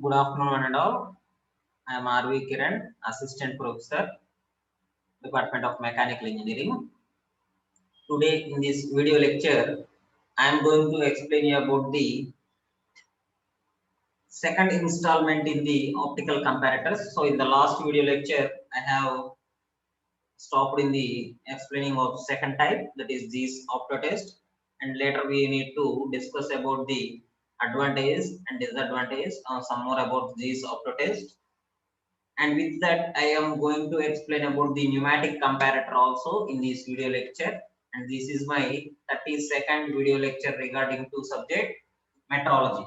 Good afternoon, one and all. I am R.V. Kiran, Assistant Professor, Department of Mechanical Engineering. Today, in this video lecture, I am going to explain you about the second installment in the optical comparators. So, in the last video lecture, I have stopped in the explaining of second type, that is this optotest, and later we need to discuss about the advantages and disadvantages, some more about this optotest. And with that, I am going to explain about the pneumatic comparator also in this video lecture. And this is my 30-second video lecture regarding to subject metrology.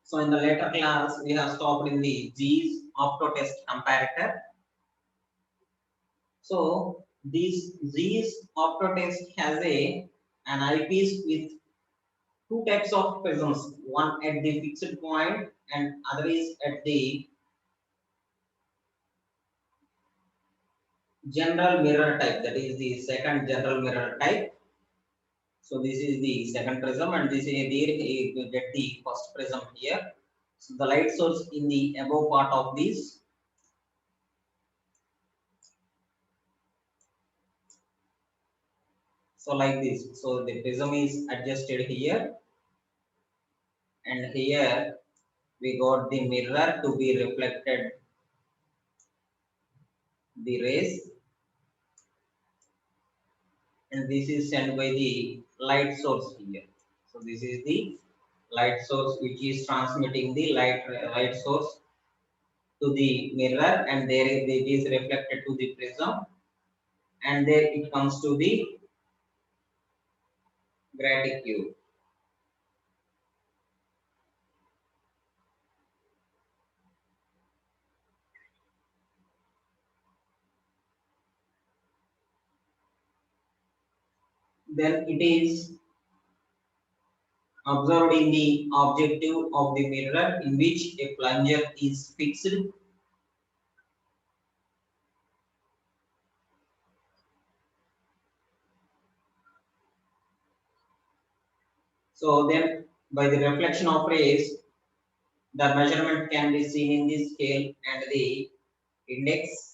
So in the later class, we have stopped in the G's optotest comparator. So this G's optotest has an eyepiece with two types of prisms, one at the fixed point and other is at the general mirror type, that is the second general mirror type. So this is the second prism and this is here you get the first prism here. So the light source in the above part of this. So like this. So the prism is adjusted here and here we got the mirror to be reflected the rays, and this is sent by the light source here. So this is the light source which is transmitting the light source to the mirror, and there it is reflected to the prism, and there it comes to the gratitude. Then it is observed in the objective of the mirror in which a plunger is fixed. So then by the reflection of rays, the measurement can be seen in the scale and the index.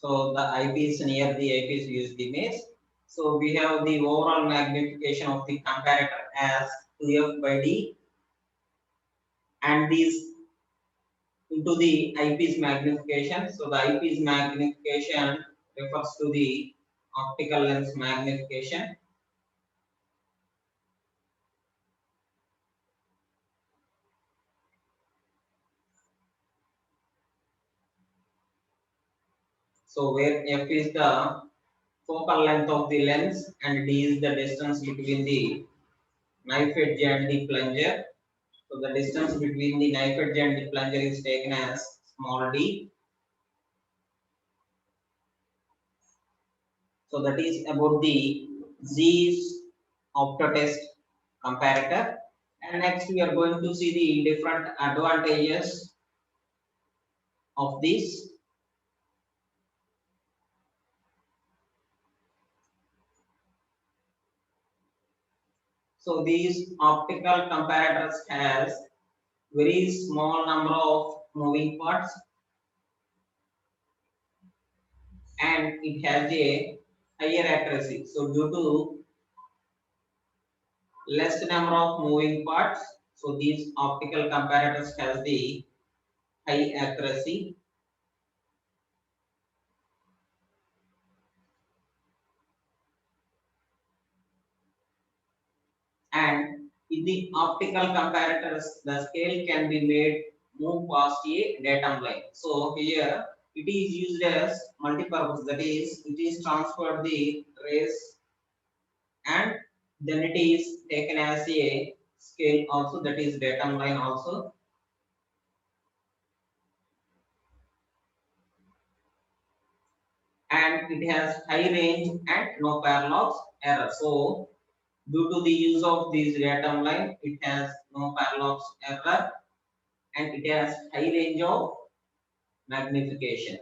So the eyepiece, near the eyepiece use the image. So we have the overall magnification of the comparator as 2f by d, and this into the eyepiece magnification. So the eyepiece magnification refers to the optical lens magnification. So where f is the focal length of the lens and d is the distance between the knife edge and the plunger. So the distance between the knife edge and the plunger is taken as small d. So that is about the Z's optotest comparator. And next we are going to see the different advantages of this. So these optical comparators has very small number of moving parts, and it has a higher accuracy. So due to less number of moving parts, so these optical comparators has the high accuracy. And in the optical comparators, the scale can be made move past a datum line. So here it is used as multi-purpose, that is it is transferred the race and then it is taken as a scale also, that is datum line also, and it has high range and no parallax error. So due to the use of this datum line, it has no parallax error and it has high range of magnification.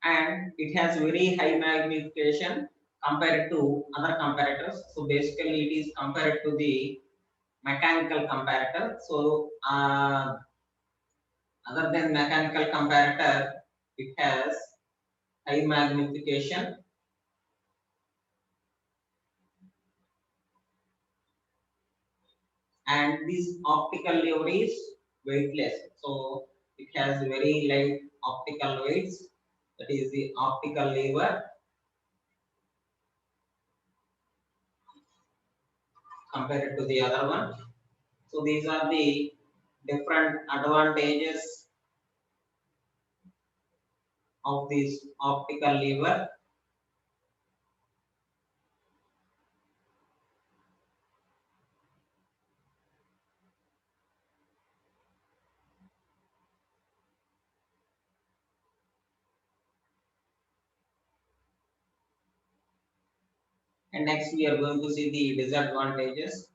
And it has very high magnification compared to other comparators. So basically it is compared to the mechanical comparator. So other than mechanical comparator, it has high magnification, and this optical lever is weightless. So it has very light optical weights, that is the optical lever compared to the other one. So these are the different advantages of this optical lever. And next we are going to see the disadvantages.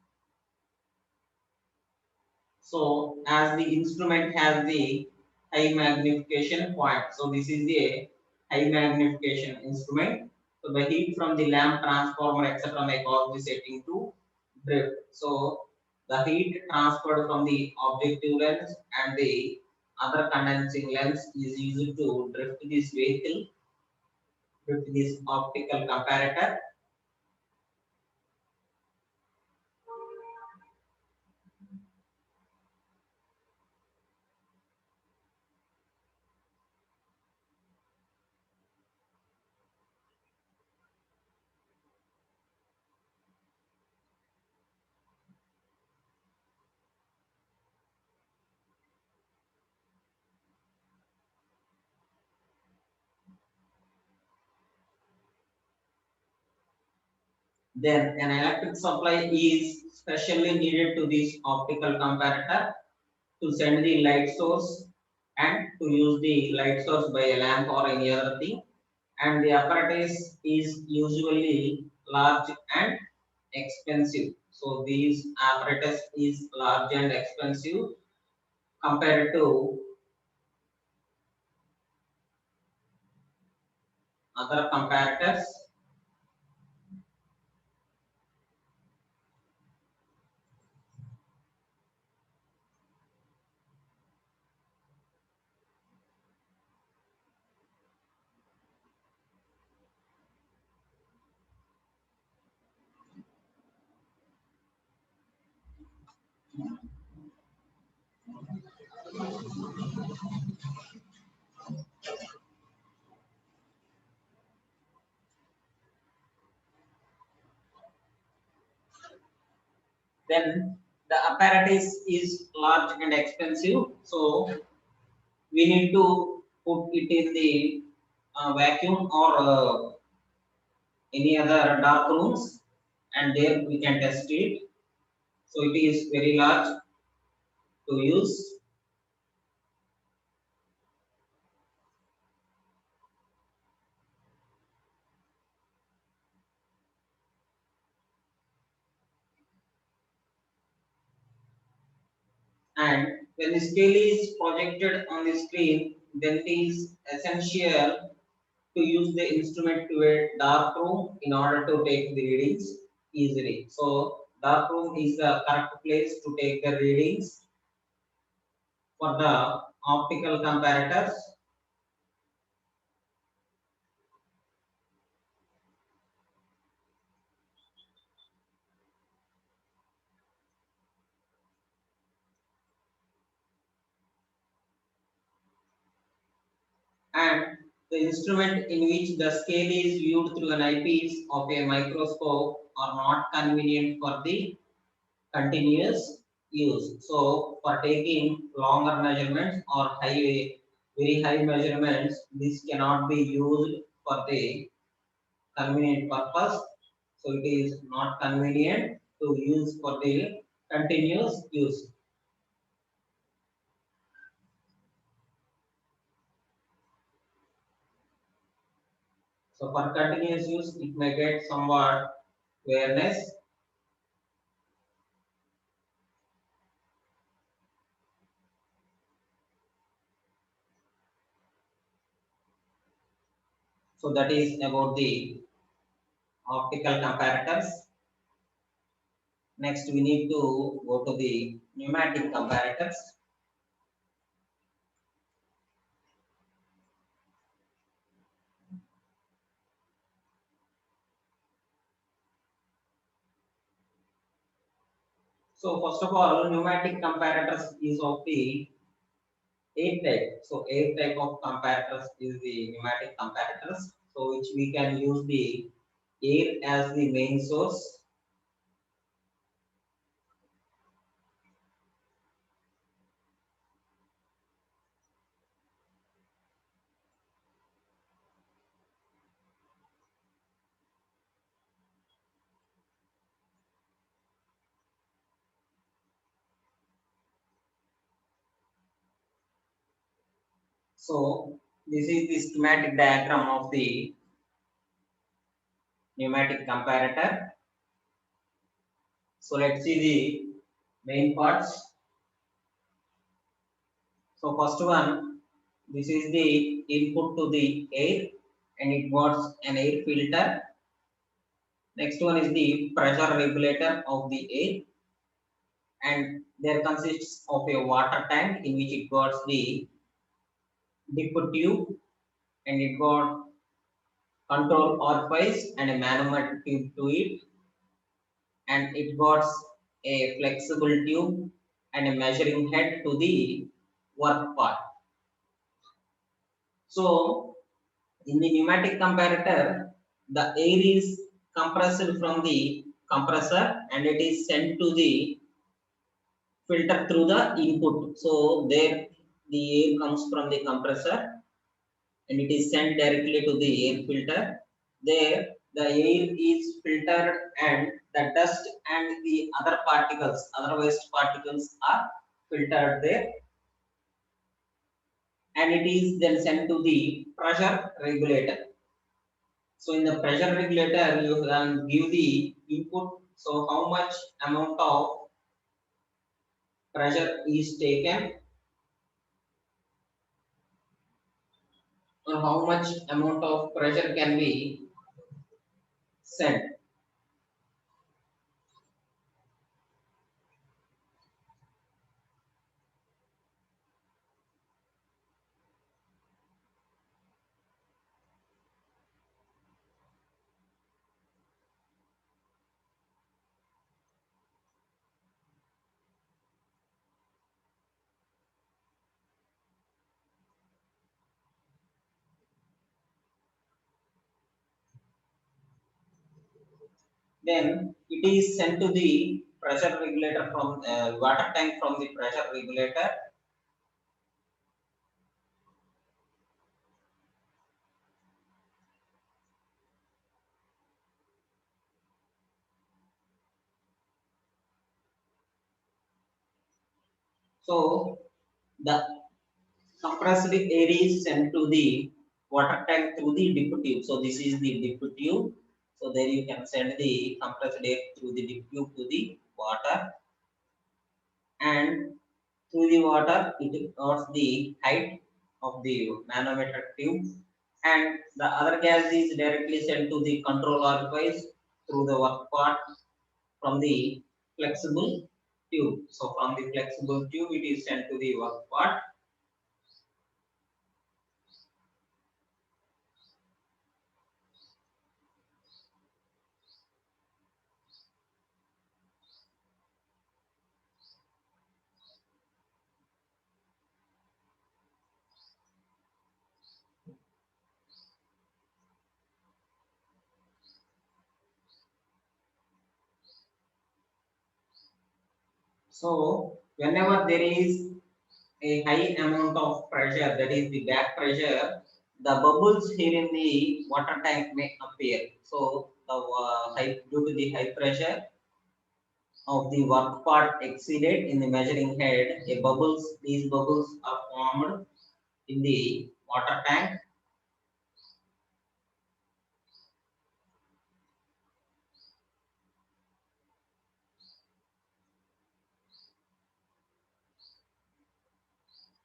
So as the instrument has the high magnification point, so this is the high magnification instrument. So the heat from the lamp, transformer, etc. may cause the setting to drift. So the heat transferred from the objective lens and the other condensing lens is used to drift this vehicle, drift this optical comparator. Then an electric supply is specially needed to this optical comparator to send the light source and to use the light source by a lamp or any other thing. And the apparatus is usually large and expensive. So these apparatus is large and expensive compared to other comparators. Then the apparatus is large and expensive. So we need to put it in the vacuum or any other dark rooms, and there we can test it. So it is very large to use. And when the scale is projected on the screen, then it is essential to use the instrument to a dark room in order to take the readings easily. So dark room is the correct place to take the readings for the optical comparators. and the instrument in which the scale is viewed through an eyepiece of a microscope are not convenient for the continuous use. So for taking longer measurements or very high measurements, this cannot be used for the convenient purpose. So it is not convenient to use for the continuous use. So for continuous use, it may get somewhat wearness. So that is about the optical comparators. Next, we need to go to the pneumatic comparators. So first of all, pneumatic comparators is of the air type. So air type of comparators is the pneumatic comparators. So which we can use the air as the main source. So this is the schematic diagram of the pneumatic comparator. So let's see the main parts. So first one, this is the input to the air and it got an air filter. Next one is the pressure regulator of the air and there consists of a water tank in which it got the dip tube and it got control orifice and a manometer tube to it and it got a flexible tube and a measuring head to the work part. So in the pneumatic comparator, the air is compressed from the compressor and it is sent to the filter through the input. So there the air comes from the compressor and it is sent directly to the air filter. There the air is filtered and the dust and the other particles, other waste particles are filtered there and it is then sent to the pressure regulator. So in the pressure regulator, you can give the input. So how much amount of pressure is taken or how much amount of pressure can be sent. Then it is sent to the pressure regulator from water tank from the pressure regulator. So the compressed air is sent to the water tank through the dip tube. So this is the dip tube. So there you can send the compressed air through the dip tube to the water and through the water it got the height of the manometer tube and the other gas is directly sent to the control orifice through the work part from the flexible tube. So from the flexible tube it is sent to the work part. So whenever there is a high amount of pressure, that is the back pressure, the bubbles here in the water tank may appear. So the due to the high pressure of the work part exceeded in the measuring head, these bubbles are formed in the water tank,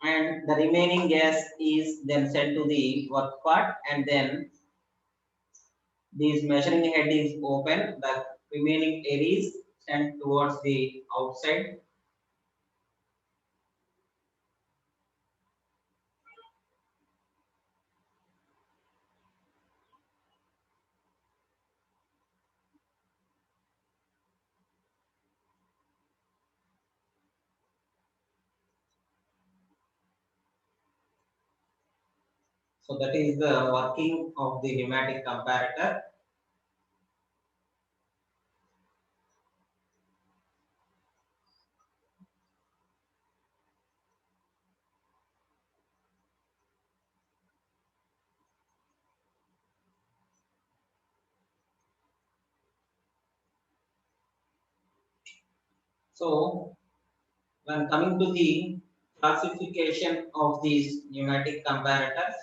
and the remaining gas is then sent to the work part, and then this measuring head is open, the remaining air is sent towards the outside. So that is the working of the pneumatic comparator. So when coming to the classification of these pneumatic comparators,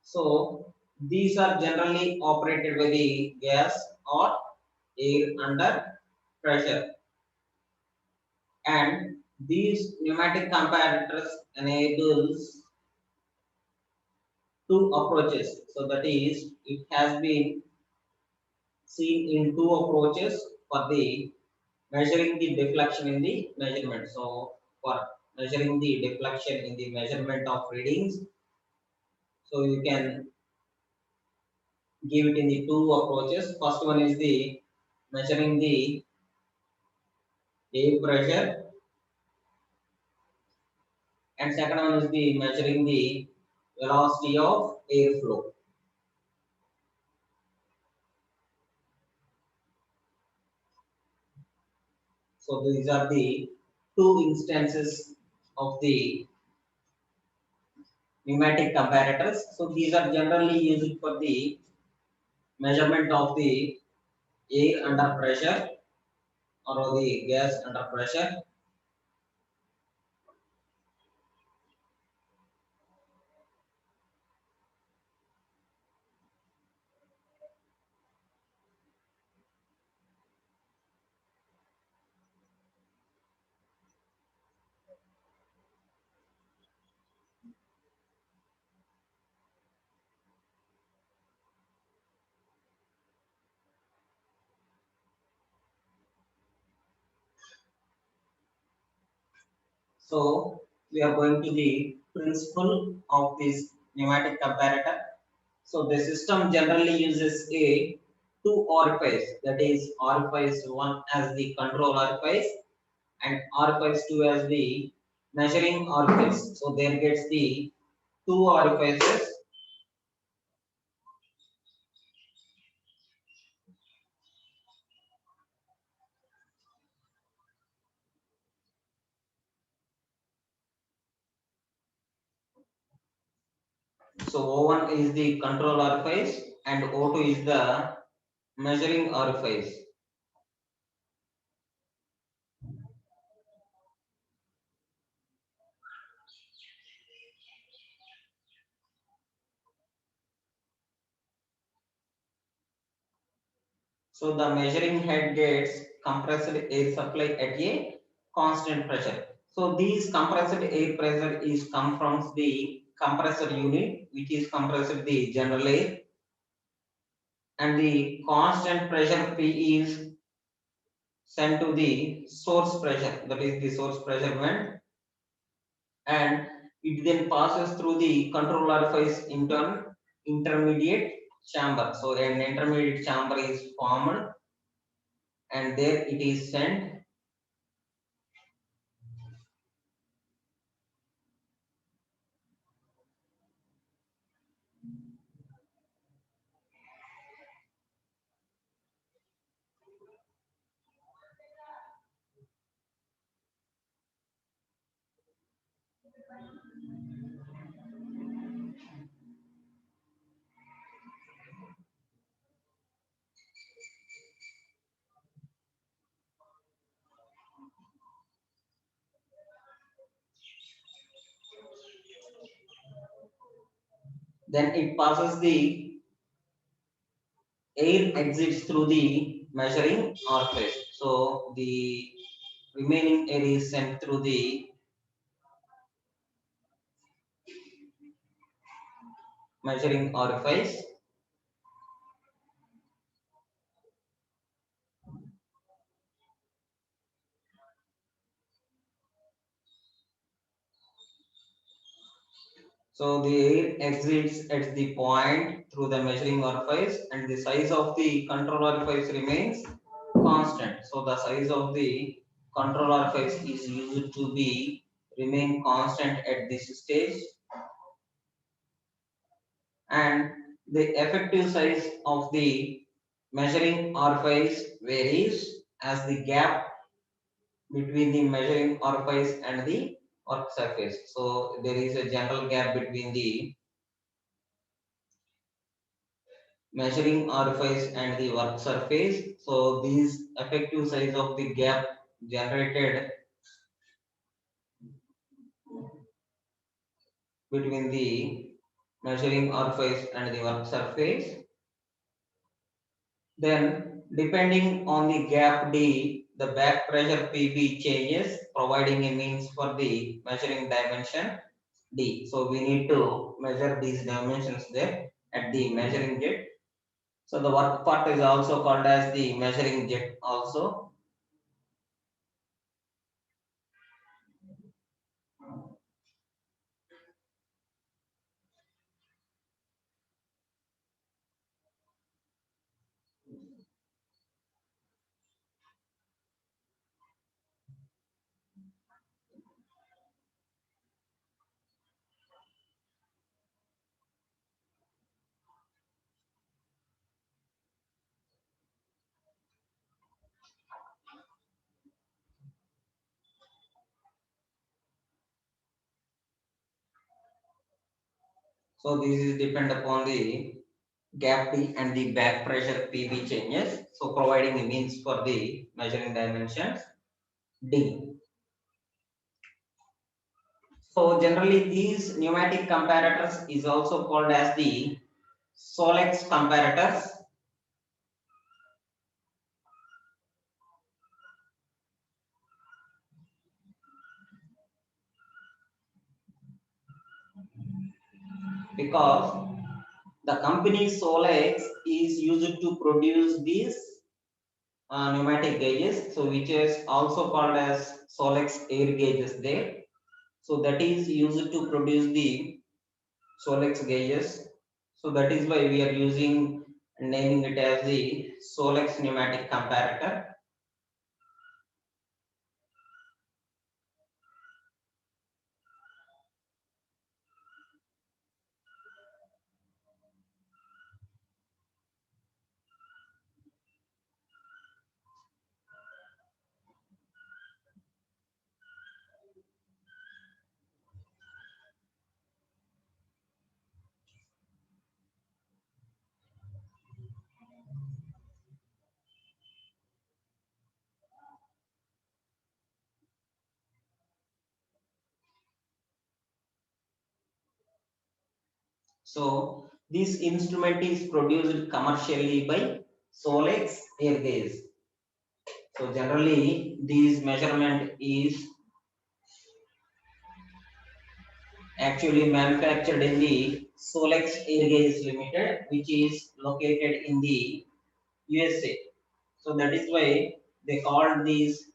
so these are generally operated by the gas or air under pressure, and these pneumatic comparators enables two approaches. So that is, it has been seen in two approaches for the measuring the deflection in the measurement. So for measuring the deflection in the measurement of readings, so you can give it in the two approaches. First one is the measuring the air pressure, and second one is the measuring the velocity of airflow. So these are the two instances of the pneumatic comparators. So these are generally used for the measurement of the air under pressure or the gas under pressure. So we are going to the principle of this pneumatic comparator. So the system generally uses a two orifice, that is orifice one as the control orifice and orifice two as the measuring orifice. So there gets the two orifices. So O1 is the control orifice and O2 is the measuring orifice. So the measuring head gets compressed air supply at a constant pressure. So these compressed air pressure is come from the compressor unit, which is compressed the general air, and the constant pressure P is sent to the source pressure, that is the source pressure vent, and it then passes through the control orifice into an intermediate chamber. So an intermediate chamber is formed, and there it is sent. then it passes the air exits through the measuring orifice. So the remaining air is sent through the measuring orifice. So the air exits at the point through the measuring orifice and the size of the control orifice remains constant. So the size of the control orifice is used to be remain constant at this stage, and the effective size of the measuring orifice varies as the gap between the measuring orifice and the work surface. So there is a general gap between the measuring orifice and the work surface. So these effective size of the gap generated between the measuring orifice and the work surface. Then depending on the gap D, the back pressure PB changes, providing a means for the measuring dimension D. So we need to measure these dimensions there at the measuring jet. So the work part is also called as the measuring jet also. So this is depend upon the gap D and the back pressure PB changes. So providing a means for the measuring dimensions D. So generally these pneumatic comparators is also called as the Solex comparators, because the company Solex is used to produce these pneumatic gauges, so which is also called as Solex air gauges there. So that is used to produce the Solex gauges. So that is why we are using naming it as the Solex pneumatic comparator. So this instrument is produced commercially by Solex air gauge. So generally this measurement is actually manufactured in the Solex Air Gauge Limited, which is located in the USA. So that is why they called these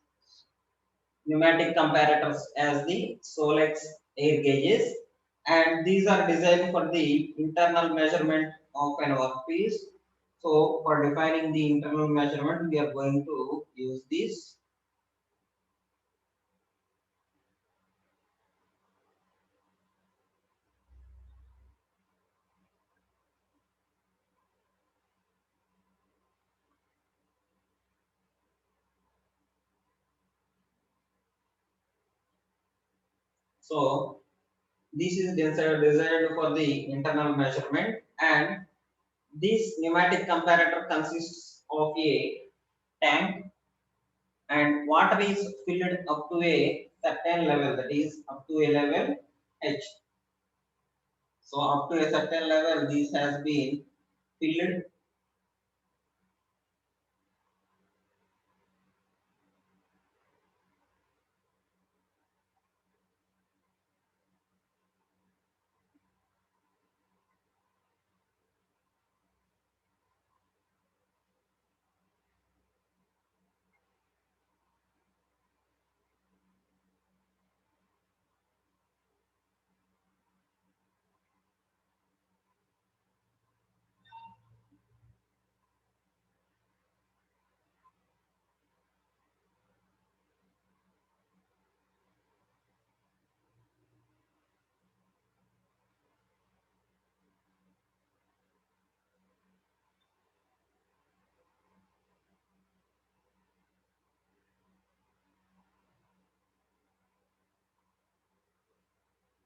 pneumatic comparators as the Solex air gauges, and these are designed for the internal measurement of an workpiece. So for defining the internal measurement, we are going to use this. So this is designed for the internal measurement, and this pneumatic comparator consists of a tank, and water is filled up to a certain level, that is up to a level H. So up to a certain level, this has been filled.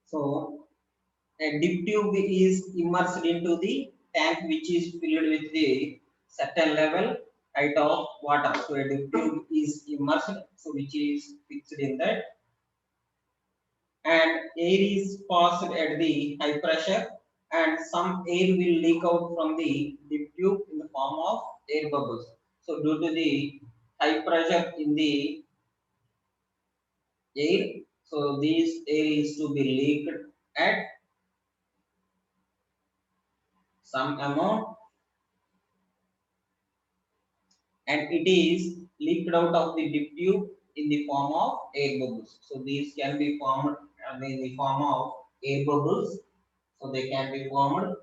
So a dip tube is immersed into the tank which is filled with the certain level height of water. So a dip tube is immersed, so which is fixed in that, and air is passed at the high pressure, and some air will leak out from the dip tube in the form of air bubbles. So due to the high pressure in the air, so this air is to be leaked at some amount, and it is leaked out of the dip tube in the form of air bubbles. So these can be formed in the form of air bubbles. So they can be formed.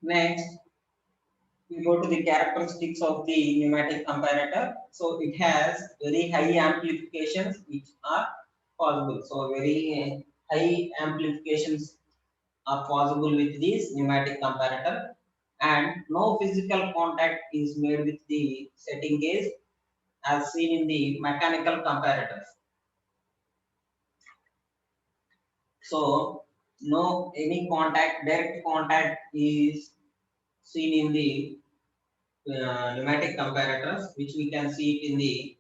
Next, we go to the characteristics of the pneumatic comparator. So it has very high amplifications which are possible. So very high amplifications are possible with this pneumatic comparator, and no physical contact is made with the setting gauge as seen in the mechanical comparators. So no any contact, direct contact is seen in the pneumatic comparators, which we can see it in the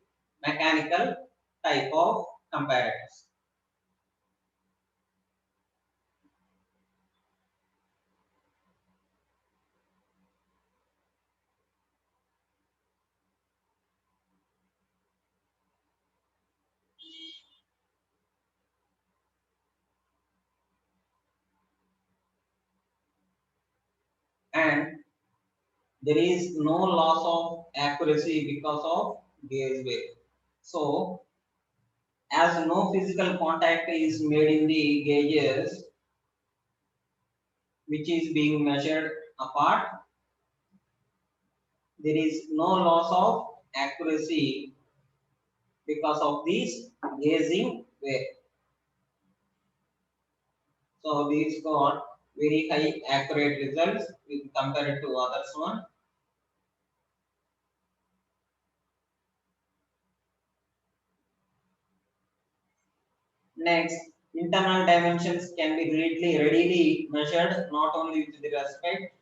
mechanical type of comparators. And there is no loss of accuracy because of gauge weight. So as no physical contact is made in the gauges which is being measured apart, there is no loss of accuracy because of this gauging weight. So these got very high accurate results with compared to others one. Next, internal dimensions can be readily measured not only with respect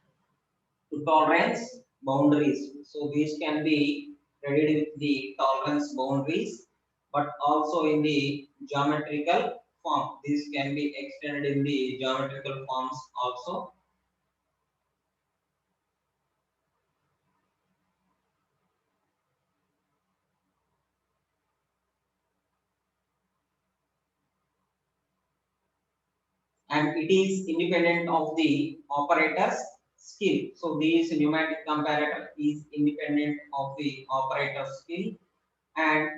to tolerance boundaries. So these can be read with the tolerance boundaries, but also in the geometrical form. These can be extended in the geometrical forms also. And it is independent of the operator's skill. So this pneumatic comparator is independent of the operator's skill, and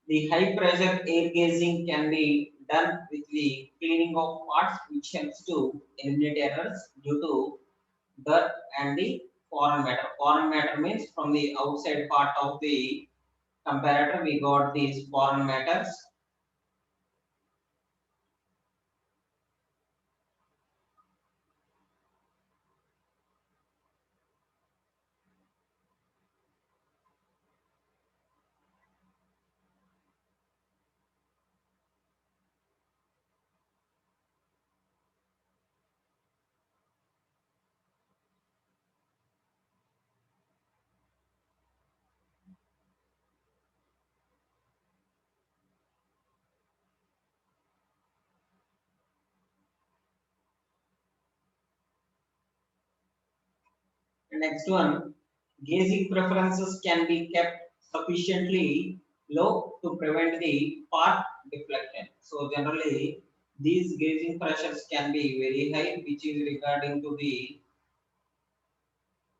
the high pressure air gauging can be done with the cleaning of parts, which helps to eliminate errors due to dirt and the foreign matter. Foreign matter means from the outside part of the comparator we got these foreign matters. next one, gauging preferences can be kept sufficiently low to prevent the part deflection. So generally, these gauging pressures can be very high, which is regarding to the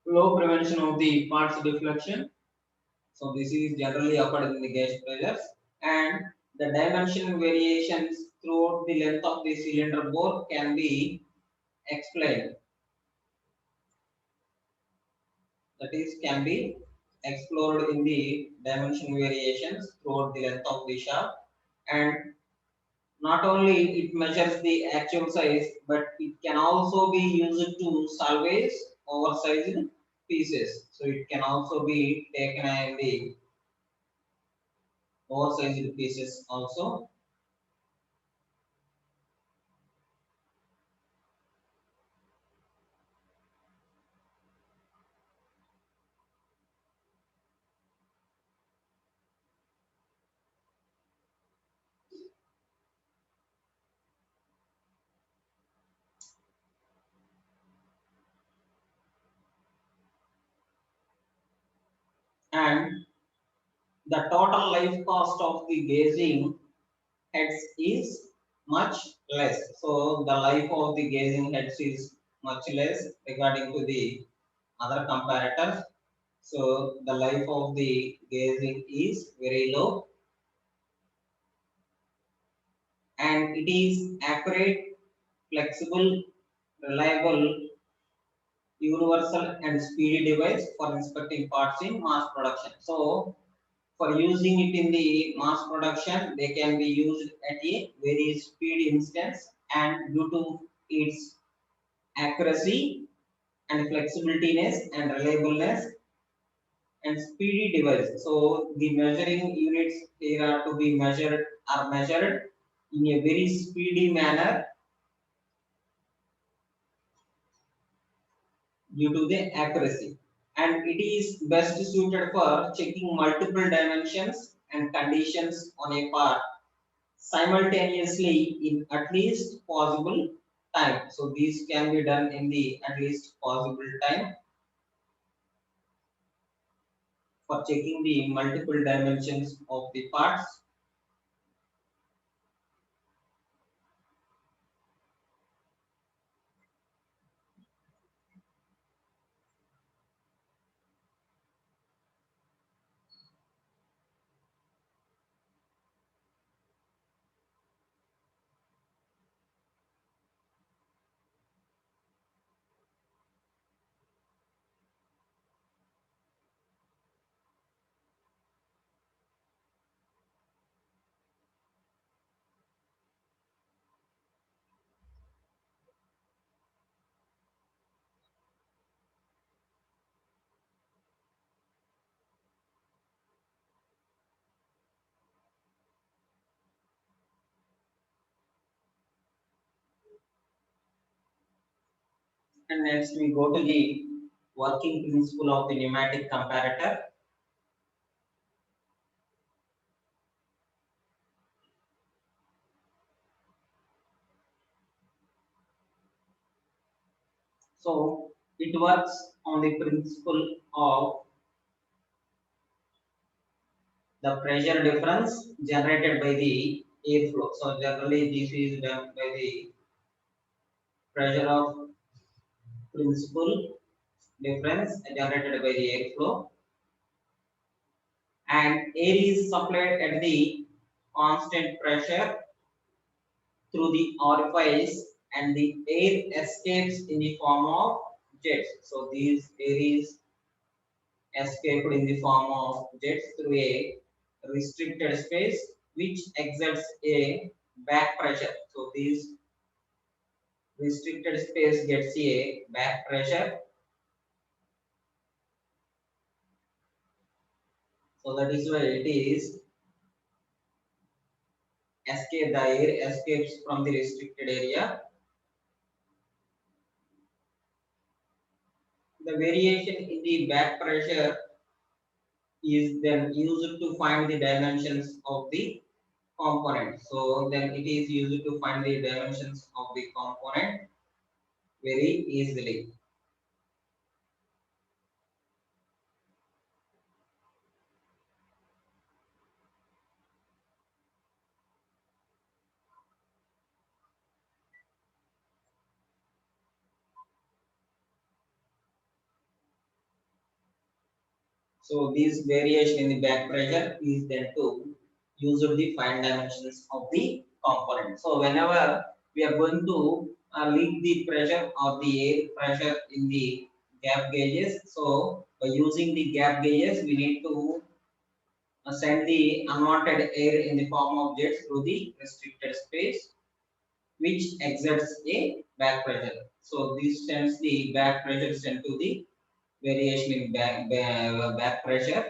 low prevention of the parts deflection. So this is generally occurred in the gauge pressures, and the dimension variations throughout the length of the cylinder bore can be explained. That is, can be explored in the dimension variations throughout the length of the shaft, and not only it measures the actual size, but it can also be used to salvage oversized pieces. So it can also be taken in the oversized pieces also. And the total life cost of the gauging heads is much less. So the life of the gauging heads is much less regarding to the other comparators. So the life of the gauging is very low, and it is accurate, flexible, reliable, universal and speedy device for inspecting parts in mass production. So for using it in the mass production, they can be used at a very speedy instance, and due to its accuracy and flexibilityness and reliableness and speedy device. So the measuring units here are to be measured in a very speedy manner due to the accuracy. And it is best suited for checking multiple dimensions and conditions on a part simultaneously in at least possible time. So these can be done in the at least possible time for checking the multiple dimensions of the parts. And next we go to the working principle of the pneumatic comparator. So it works on the principle of the pressure difference generated by the airflow. So generally this is done by the pressure of principle difference generated by the airflow, and air is supplied at the constant pressure through the orifice, and the air escapes in the form of jets. So these air is escaped in the form of jets through a restricted space which exerts a back pressure. So this restricted space gets a back pressure. So that is why it is the air escapes from the restricted area. The variation in the back pressure is then used to find the dimensions of the component. So then it is used to find the dimensions of the component very easily. So this variation in the back pressure is then to use the fine dimensions of the component. So whenever we are going to leak the pressure or the air pressure in the gap gauges, so by using the gap gauges, we need to send the unwanted air in the form of jets through the restricted space, which exerts a back pressure. So this sends the back pressure sent to the variation in back pressure.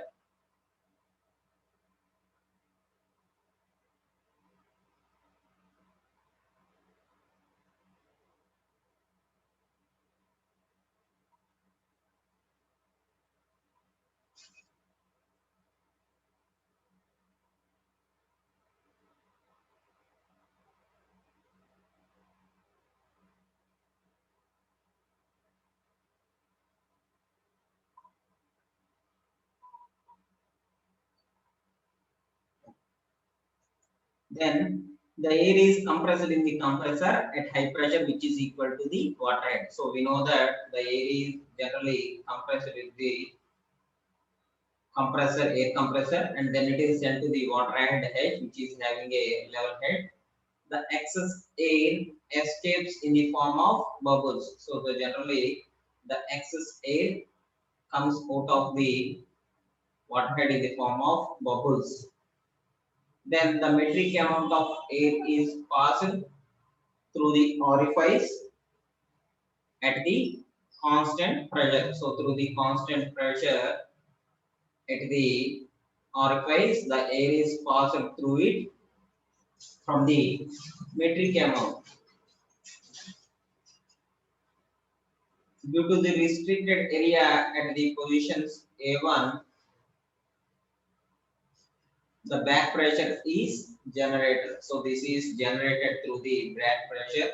Then the air is compressed in the compressor at high pressure, which is equal to the water head. So we know that the air is generally compressed with the compressor, air compressor, and then it is sent to the water head edge, which is having a level head. The excess air escapes in the form of bubbles. So generally the excess air comes out of the water head in the form of bubbles. Then the metric amount of air is passed through the orifice at the constant pressure. So through the constant pressure at the orifice, the air is passed through it from the metric amount. Due to the restricted area at the positions A1, the back pressure is generated. So this is generated through the back pressure.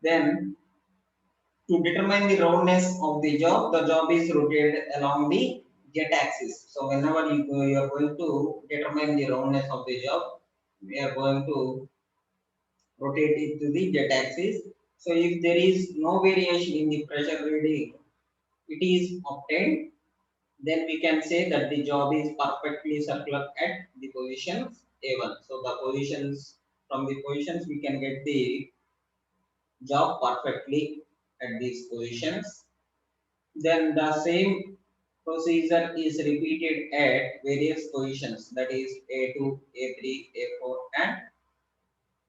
Then to determine the roundness of the job is rotated along the jet axis. So whenever you are going to determine the roundness of the job, we are going to rotate it to the jet axis. So if there is no variation in the pressure reading, it is obtained, then we can say that the job is perfectly circular at the positions A1. So the positions from the positions we can get the job perfectly at these positions. Then the same procedure is repeated at various positions, that is A2, A3, A4 and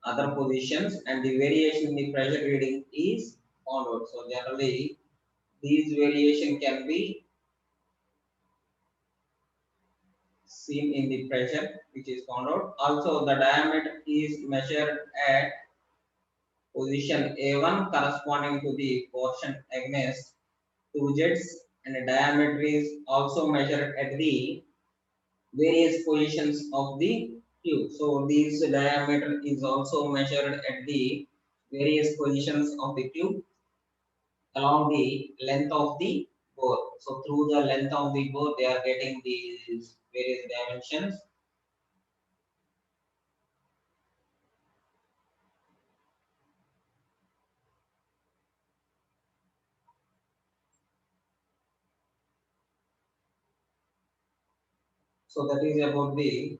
other positions, and the variation in the pressure reading is found out. So generally these variation can be seen in the pressure which is found out. Also the diameter is measured at position A1 corresponding to the portion against two jets, and the diameter is also measured at the various positions of the tube. So this diameter is also measured at the various positions of the tube along the length of the bore. So through the length of the bore, they are getting these various dimensions. So that is about the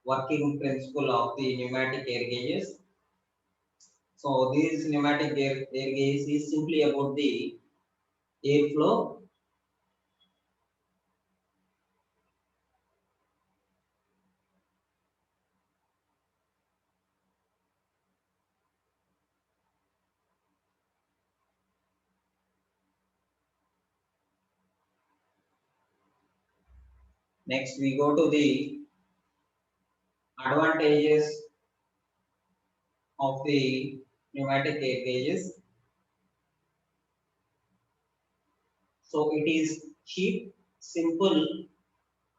working principle of the pneumatic air gauges. So this pneumatic air gauge is simply about the airflow. Next, we go to the advantages of the pneumatic air gauges. So it is cheap, simple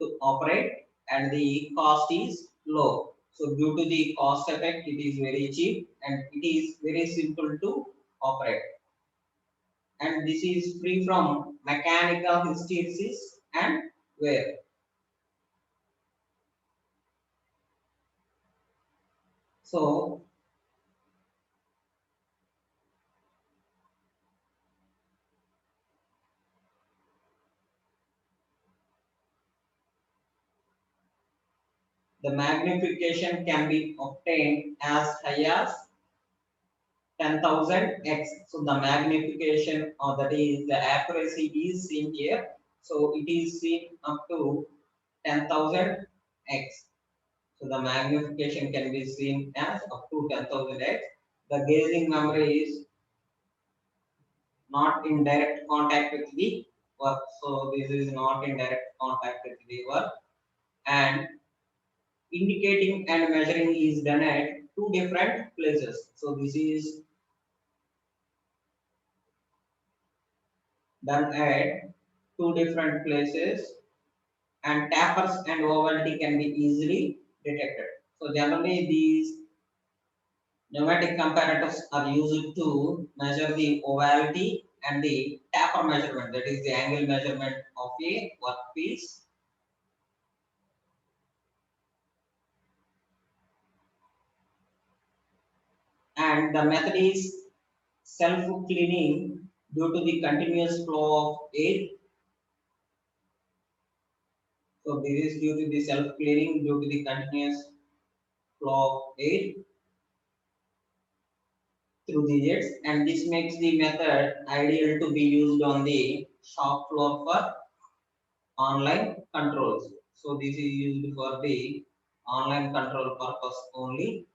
to operate, and the cost is low. So due to the cost effect, it is very cheap and it is very simple to operate. And this is free from mechanical hysteresis and wear. So the magnification can be obtained as high as 10,000x. So the magnification, or that is the accuracy, is seen here. So it is seen up to 10,000x. So the magnification can be seen as up to 10,000x. The gauging memory is not in direct contact with the work. So this is not in direct contact with the work. And indicating and measuring is done at two different places. So this is done at two different places, and tapers and ovality can be easily detected. So generally these pneumatic comparators are used to measure the ovality and the taper measurement, that is the angle measurement of a workpiece. And the method is self-cleaning due to the continuous flow of air. So this is due to the self-cleaning due to the continuous flow of air through the jets, and this makes the method ideal to be used on the shop floor for online controls. So this is used for the online control purpose only.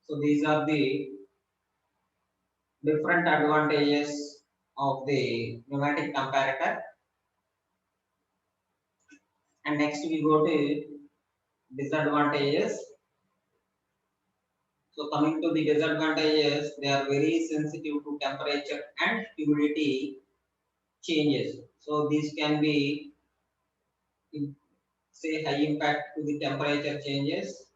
So these are the different advantages of the pneumatic comparator. And next we go to disadvantages. So coming to the disadvantages, they are very sensitive to temperature and humidity changes. So these can be, say, high impact to the temperature changes.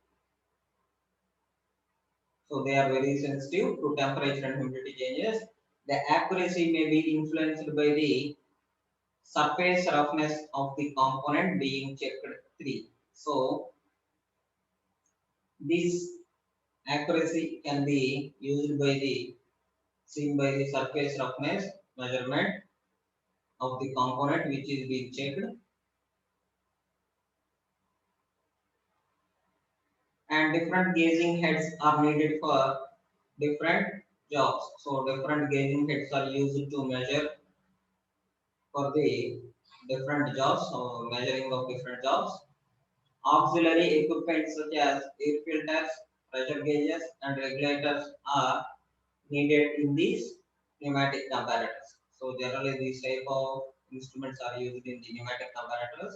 So they are very sensitive to temperature and humidity changes. The accuracy may be influenced by the surface roughness of the component being checked three. So this accuracy can be used by the seen by the surface roughness measurement of the component which is being checked, and different gauging heads are needed for different jobs. So different gauging heads are used to measure for the different jobs, so measuring of different jobs. Auxiliary equipment such as air filters, pressure gauges, and regulators are needed in these pneumatic comparators. So generally these type of instruments are used in the pneumatic comparators.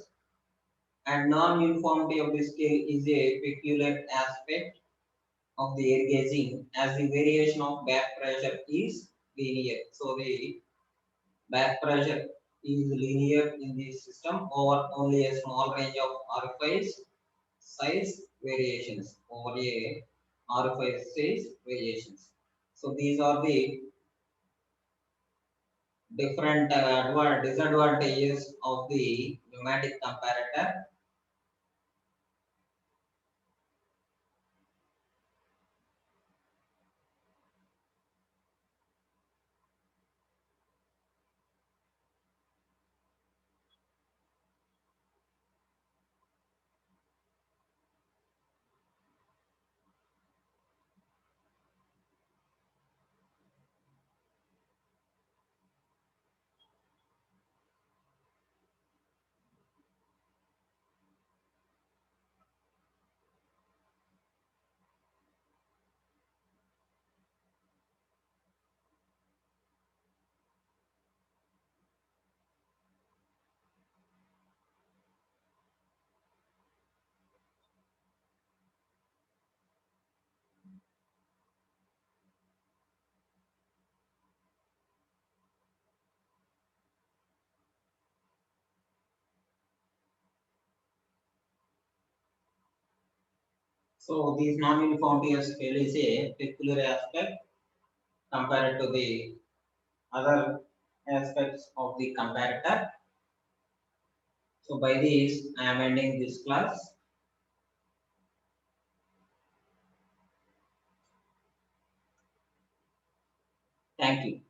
And non-uniformity of the scale is a peculiar aspect of the air gauging, as the variation of back pressure is linear. So the back pressure is linear in the system over only a small range of orifice size variations over a orifice size variations. So these are the different disadvantages of the pneumatic comparator. So this non-uniformity of scale is a peculiar aspect compared to the other aspects of the comparator. So by this I am ending this class. Thank you.